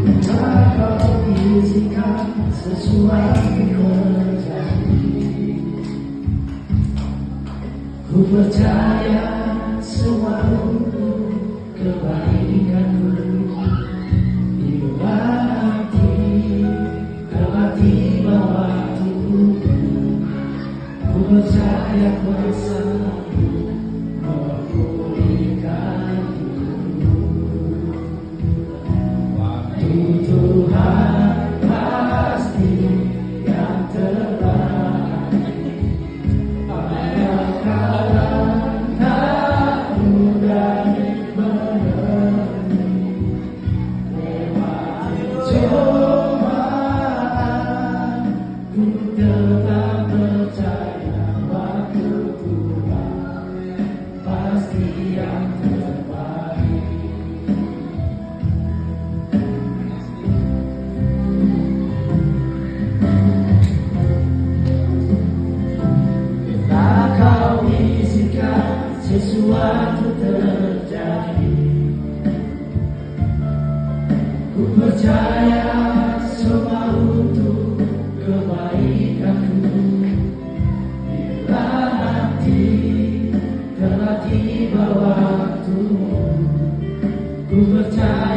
Kau izinkan sesuatu terjadi. Ku percaya semua untuk kebaikanku. Bila hati terlatih waktuku, ku percaya kuasamu memulihkan hidupku. Waktu Tuhan pasti yang terbaik. Pada kadang tak mudah menemui lewat cobaan, ku tetap percaya waktu Tuhan pasti yang terbaik. Bila kau izinkan sesuatu terjadi, ku percaya semua untuk kebaikanku. Bila hati telah tiba waktumu, ku percaya